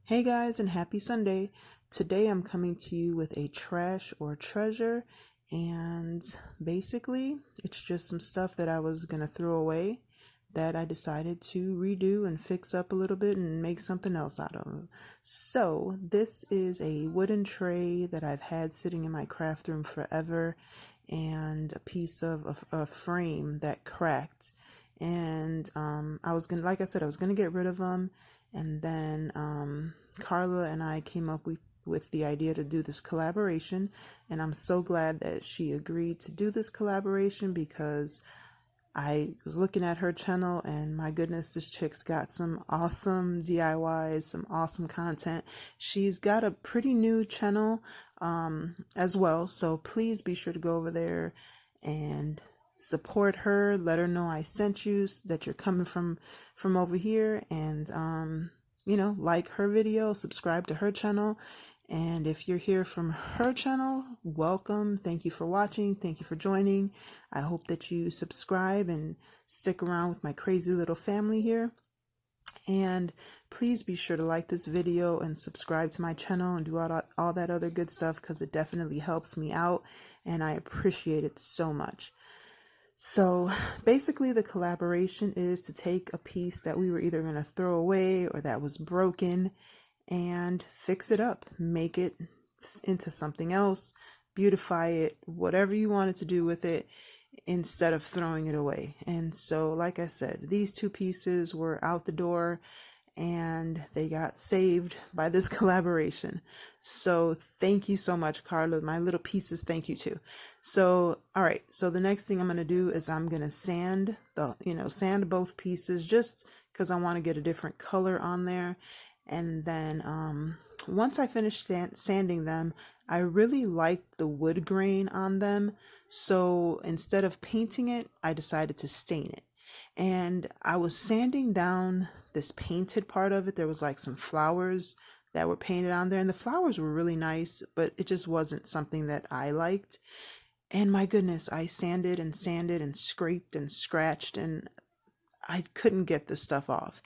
Hey guys, and happy Sunday. Today I'm coming to you with a trash or treasure, and basically it's just some stuff that I was gonna throw away that I decided to redo and fix up a little bit and make something else out of. So, this is a wooden tray that I've had sitting in my craft room forever, and a piece of a frame that cracked. And I was gonna, like I said, I was gonna get rid of them, and then Carla and I came up with the idea to do this collaboration, and I'm so glad that she agreed to do this collaboration because I was looking at her channel and my goodness, this chick's got some awesome DIYs, some awesome content. She's got a pretty new channel as well, so please be sure to go over there and support her. Let her know I sent you, that you're coming from over here, and like her video, subscribe to her channel. And if you're here from her channel, welcome. Thank you for watching. Thank you for joining. I hope that you subscribe and stick around with my crazy little family here. And please be sure to like this video and subscribe to my channel and do all that other good stuff, because it definitely helps me out and I appreciate it so much. So basically the collaboration is to take a piece that we were either going to throw away or that was broken and fix it up, make it into something else, beautify it, whatever you wanted to do with it, instead of throwing it away. And so, like I said, these two pieces were out the door and they got saved by this collaboration. So thank you so much, Carla. My little pieces, thank you too. So, all right. So the next thing I'm going to do is I'm going to sand sand both pieces, just because I want to get a different color on there. And then once I finish sanding them, I really liked the wood grain on them. So instead of painting it, I decided to stain it. And I was sanding down this painted part of it. There was like some flowers that were painted on there, and the flowers were really nice, but it just wasn't something that I liked. And my goodness, I sanded and scraped and scratched, and I couldn't get the stuff off.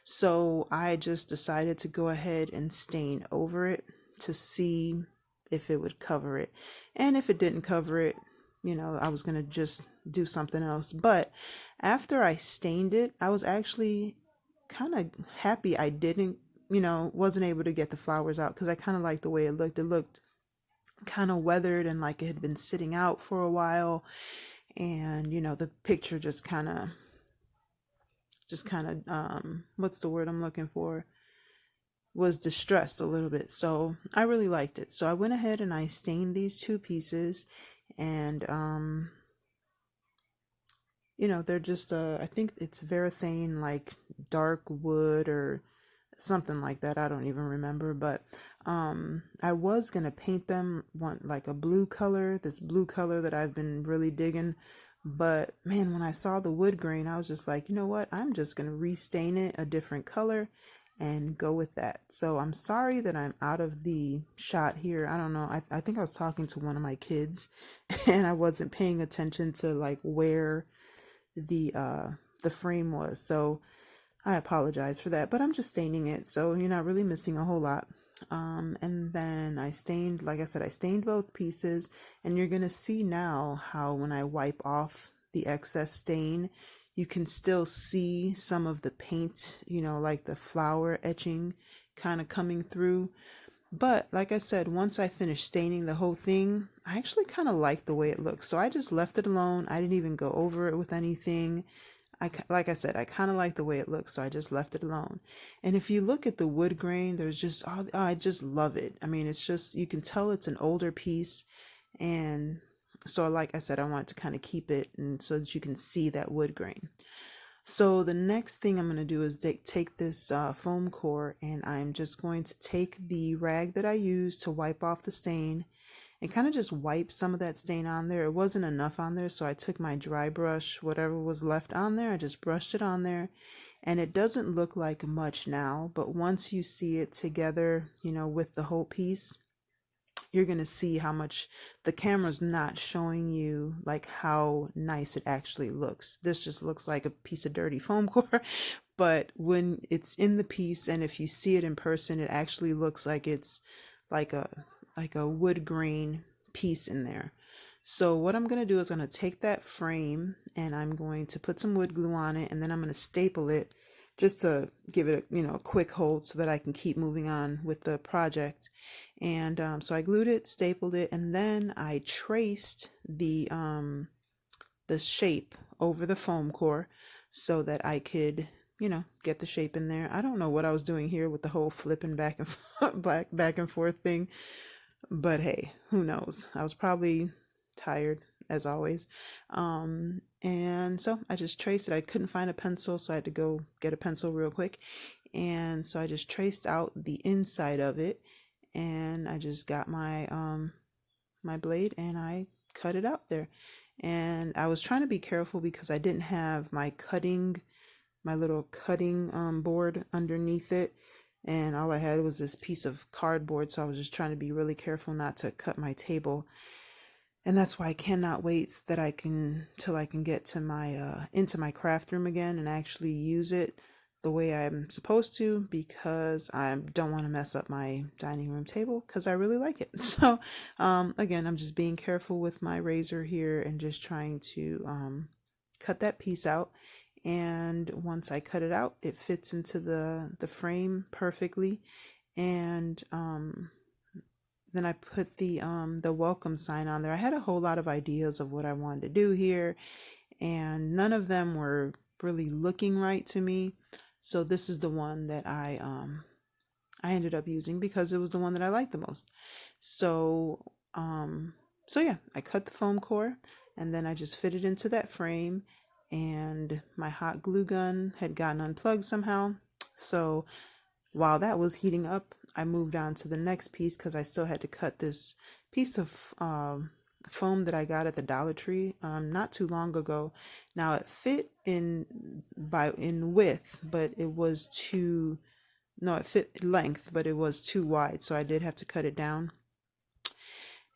So I just decided to go ahead and stain over it to see if it would cover it. And if it didn't cover it, I was going to just do something else. But after I stained it, I was actually kind of happy I didn't, wasn't able to get the flowers out, because I kind of liked the way it looked. It looked kind of weathered and like it had been sitting out for a while. And, the picture just kind of what's the word I'm looking for, was distressed a little bit. So I really liked it. So I went ahead and I stained these two pieces, and they're just I think it's varathane, like dark wood or something like that. I don't even remember, but I was gonna paint them like a blue color, this blue color that I've been really digging. But man, when I saw the wood grain, I was just like, you know what? I'm just going to restain it a different color and go with that. So I'm sorry that I'm out of the shot here. I don't know. I think I was talking to one of my kids and I wasn't paying attention to like where the frame was. So I apologize for that, but I'm just staining it. So you're not really missing a whole lot. And then I stained, like I said, I stained both pieces, and you're going to see now how when I wipe off the excess stain, you can still see some of the paint, like the flower etching kind of coming through. But like I said, once I finished staining the whole thing, I actually kind of liked the way it looks. So I just left it alone. I didn't even go over it with anything. Like I said, I kind of like the way it looks, so I just left it alone. And if you look at the wood grain, there's just, I just love it. I mean, it's just, you can tell it's an older piece. And so, like I said, I want to kind of keep it and so that you can see that wood grain. So the next thing I'm going to do is take this foam core, and I'm just going to take the rag that I used to wipe off the stain and kind of just wipe some of that stain on there. It wasn't enough on there, so I took my dry brush, whatever was left on there, I just brushed it on there. And it doesn't look like much now, but once you see it together, with the whole piece, you're going to see how much the camera's not showing you, like how nice it actually looks. This just looks like a piece of dirty foam core, but when it's in the piece and if you see it in person, it actually looks like it's like a wood grain piece in there. So what I'm going to do is I'm going to take that frame and I'm going to put some wood glue on it, and then I'm going to staple it just to give it a quick hold so that I can keep moving on with the project. And so I glued it, stapled it, and then I traced the shape over the foam core so that I could get the shape in there. I don't know what I was doing here with the whole flipping back and back and forth thing, but hey, who knows? I was probably tired as always. And so I just traced it. I couldn't find a pencil, so I had to go get a pencil real quick. And so I just traced out the inside of it, and I just got my blade and I cut it out there. And I was trying to be careful because I didn't have my little cutting board underneath it, and all I had was this piece of cardboard, so I was just trying to be really careful not to cut my table. And that's why I cannot wait that I can till I can get to my into my craft room again and actually use it the way I'm supposed to, because I don't want to mess up my dining room table because I really like it. So again, I'm just being careful with my razor here and just trying to cut that piece out. And once I cut it out, it fits into the frame perfectly. And then I put the welcome sign on there. I had a whole lot of ideas of what I wanted to do here, and none of them were really looking right to me. So this is the one that I ended up using because it was the one that I liked the most. So yeah, I cut the foam core and then I just fit it into that frame, and my hot glue gun had gotten unplugged somehow. So while that was heating up, I moved on to the next piece because I still had to cut this piece of foam that I got at the Dollar Tree not too long ago. Now it fit in width, but it was it fit length, but it was too wide, so I did have to cut it down.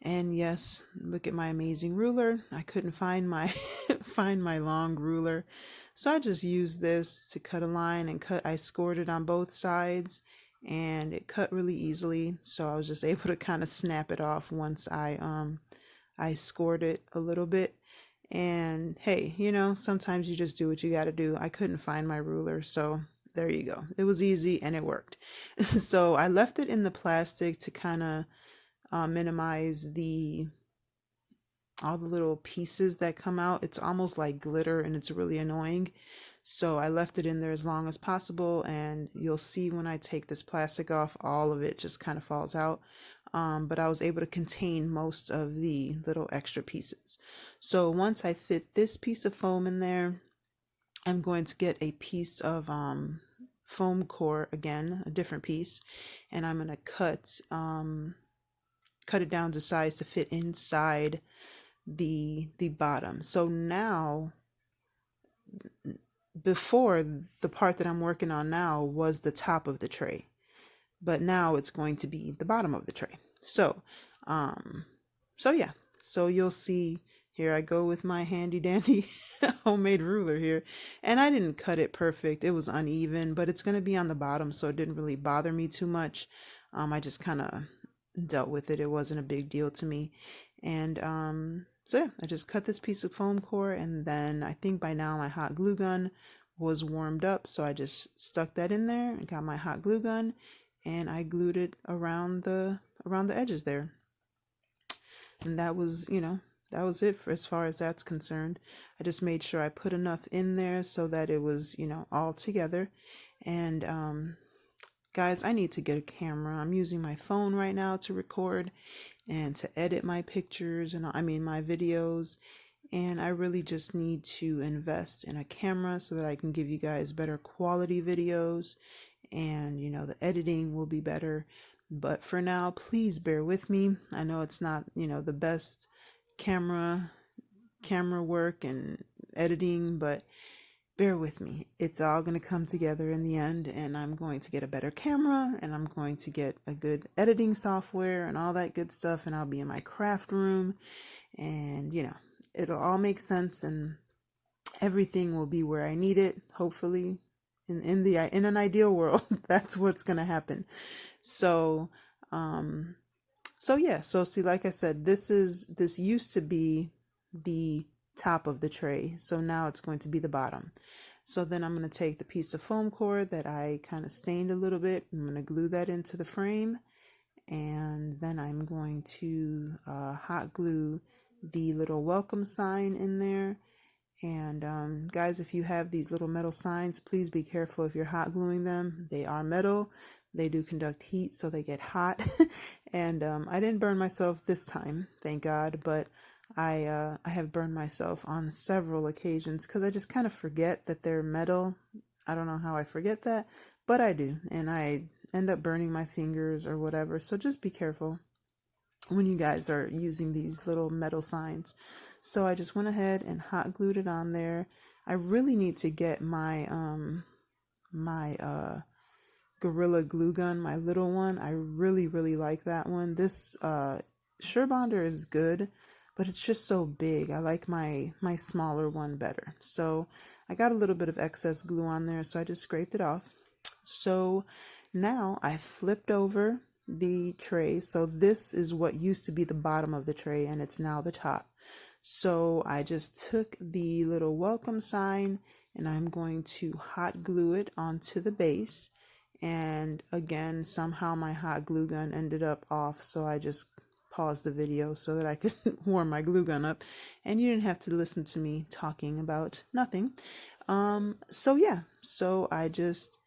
And yes, look at my amazing ruler. I couldn't find my find my long ruler, so I just used this to cut a line and cut. I scored it on both sides, and it cut really easily. So I was just able to kind of snap it off once I scored it a little bit. And hey, sometimes you just do what you got to do. I couldn't find my ruler, so there you go. It was easy and it worked. So I left it in the plastic to kind of minimize all the little pieces that come out. It's almost like glitter and it's really annoying. So I left it in there as long as possible, and you'll see when I take this plastic off, all of it just kind of falls out. But I was able to contain most of the little extra pieces. So once I fit this piece of foam in there, I'm going to get a piece of foam core again, a different piece, and I'm going to cut it down to size to fit inside the bottom. So now, before, the part that I'm working on now was the top of the tray, but now it's going to be the bottom of the tray. So yeah, so you'll see here I go with my handy dandy homemade ruler here, and I didn't cut it perfect. It was uneven, but it's going to be on the bottom, so it didn't really bother me too much. I just kind of dealt with it. It wasn't a big deal to me. And so yeah, I just cut this piece of foam core, and then I think by now my hot glue gun was warmed up, so I just stuck that in there and got my hot glue gun, and I glued it around the edges there. And that was it for as far as that's concerned. I just made sure I put enough in there so that it was all together. And guys, I need to get a camera. I'm using my phone right now to record and to edit my pictures and my videos, and I really just need to invest in a camera so that I can give you guys better quality videos, and the editing will be better. But for now, please bear with me. I know it's not the best camera work and editing, but bear with me. It's all going to come together in the end, and I'm going to get a better camera, and I'm going to get a good editing software and all that good stuff, and I'll be in my craft room, and it'll all make sense, and everything will be where I need it, hopefully, in an ideal world, that's what's gonna happen. So, yeah, so see, like I said, this used to be the top of the tray, so now it's going to be the bottom. So then I'm going to take the piece of foam core that I kind of stained a little bit. I'm going to glue that into the frame, and then I'm going to hot glue the little welcome sign in there. And guys, if you have these little metal signs, please be careful if you're hot gluing them. They are metal. They do conduct heat, so they get hot. And I didn't burn myself this time, thank God, but I have burned myself on several occasions because I just kind of forget that they're metal. I don't know how I forget that, but I do, and I end up burning my fingers or whatever. So just be careful when you guys are using these little metal signs. So I just went ahead and hot glued it on there. I really need to get my Gorilla glue gun, my little one. I really like that one. This Surebonder is good, but it's just so big. I like my smaller one better. So I got a little bit of excess glue on there, so I just scraped it off. So now I flipped over the tray. So this is what used to be the bottom of the tray, and it's now the top. So I just took the little welcome sign and I'm going to hot glue it onto the base. And again, somehow my hot glue gun ended up off, so I just paused the video so that I could warm my glue gun up and you didn't have to listen to me talking about nothing. So yeah, so I just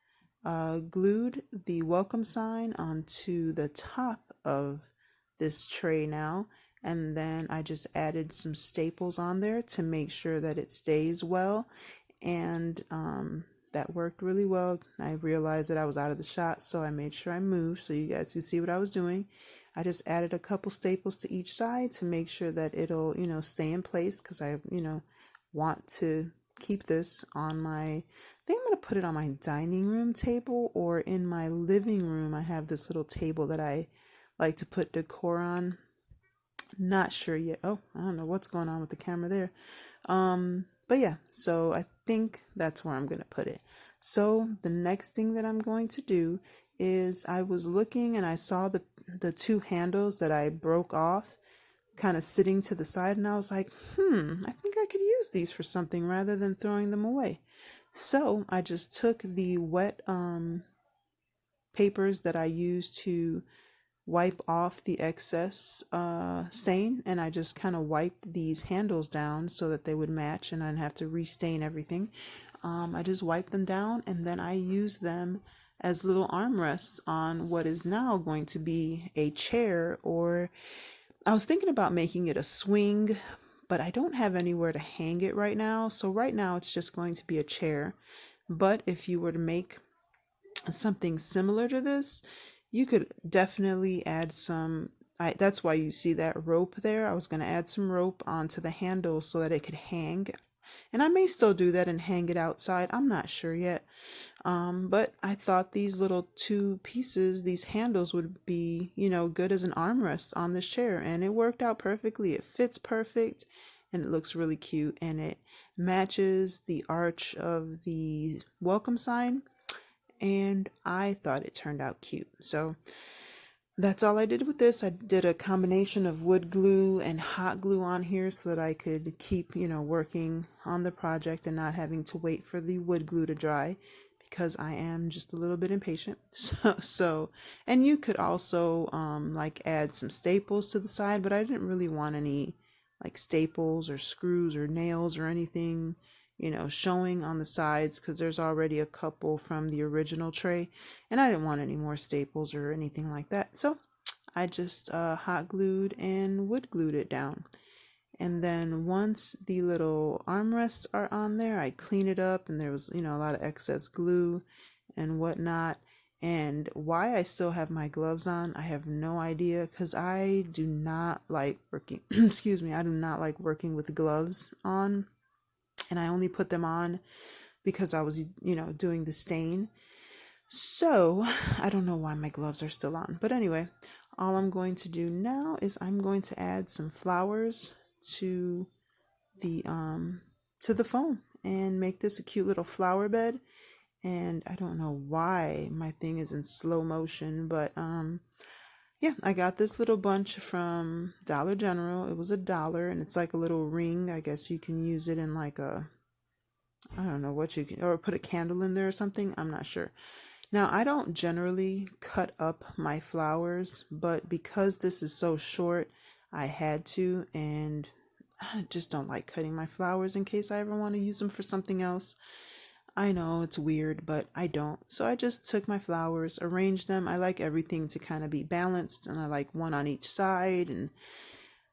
glued the welcome sign onto the top of this tray now, and then I just added some staples on there to make sure that it stays well, and that worked really well. I realized that I was out of the shot, so I made sure I moved so you guys can see what I was doing. I just added a couple staples to each side to make sure that it'll, stay in place, because I, want to keep this on my, I think I'm going to put it on my dining room table, or in my living room. I have this little table that I like to put decor on. Not sure yet. Oh, I don't know what's going on with the camera there. But yeah, so I think that's where I'm going to put it. So the next thing that I'm going to do is, I was looking and I saw the two handles that I broke off kind of sitting to the side, and I was like, I think I could use these for something rather than throwing them away. So I just took the wet papers that I used to wipe off the excess stain, and I just kind of wiped these handles down so that they would match and I didn't have to restain everything. I just wiped them down, and then I used them as little armrests on what is now going to be a chair, or I was thinking about making it a swing, but I don't have anywhere to hang it right now. So right now it's just going to be a chair. But if you were to make something similar to this, you could definitely add some. That's why you see that rope there. I was going to add some rope onto the handle so that it could hang. And I may still do that and hang it outside. I'm not sure yet. But I thought these little two pieces, these handles, would be, good as an armrest on this chair. And it worked out perfectly. It fits perfect and it looks really cute. And it matches the arch of the welcome sign. And I thought it turned out cute. So that's all I did with this. I did a combination of wood glue and hot glue on here so that I could keep, working on the project and not having to wait for the wood glue to dry, because I am just a little bit impatient. So and you could also like add some staples to the side, but I didn't really want any like staples or screws or nails or anything, showing on the sides, because there's already a couple from the original tray and I didn't want any more staples or anything like that. So I just hot glued and wood glued it down. And then once the little armrests are on there, I clean it up, and there was, a lot of excess glue and whatnot. And why I still have my gloves on, I have no idea, because I do not like working, excuse me, I do not like working with gloves on. And I only put them on because I was, doing the stain. So I don't know why my gloves are still on. But anyway, all I'm going to do now is I'm going to add some flowers to the foam and make this a cute little flower bed. And I don't know why my thing is in slow motion, but yeah, I got this little bunch from Dollar General. It was $1, and it's like a little ring. I guess you can use it in like a, I don't know what you can, or put a candle in there or something. I'm not sure. Now, I don't generally cut up my flowers, but because this is so short, I had to, and I just don't like cutting my flowers in case I ever want to use them for something else. I know it's weird, but I don't. So I just took my flowers, arranged them. I like everything to kind of be balanced, and I like one on each side, and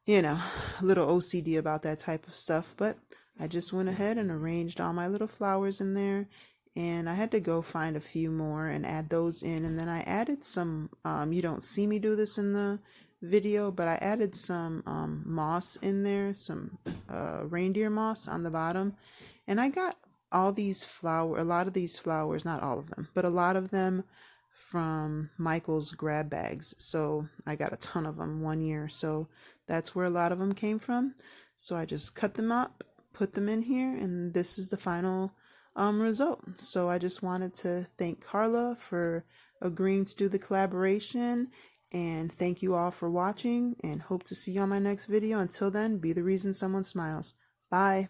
a little OCD about that type of stuff. But I just went ahead and arranged all my little flowers in there, and I had to go find a few more and add those in. And then I added some, you don't see me do this in the video, but I added some moss in there, some reindeer moss on the bottom. And I got a lot of these flowers, not all of them, but a lot of them from Michael's grab bags. So I got a ton of them one year. So that's where a lot of them came from. So I just cut them up, put them in here, and this is the final result. So I just wanted to thank Carla for agreeing to do the collaboration, and thank you all for watching, and hope to see you on my next video. Until then, be the reason someone smiles. Bye.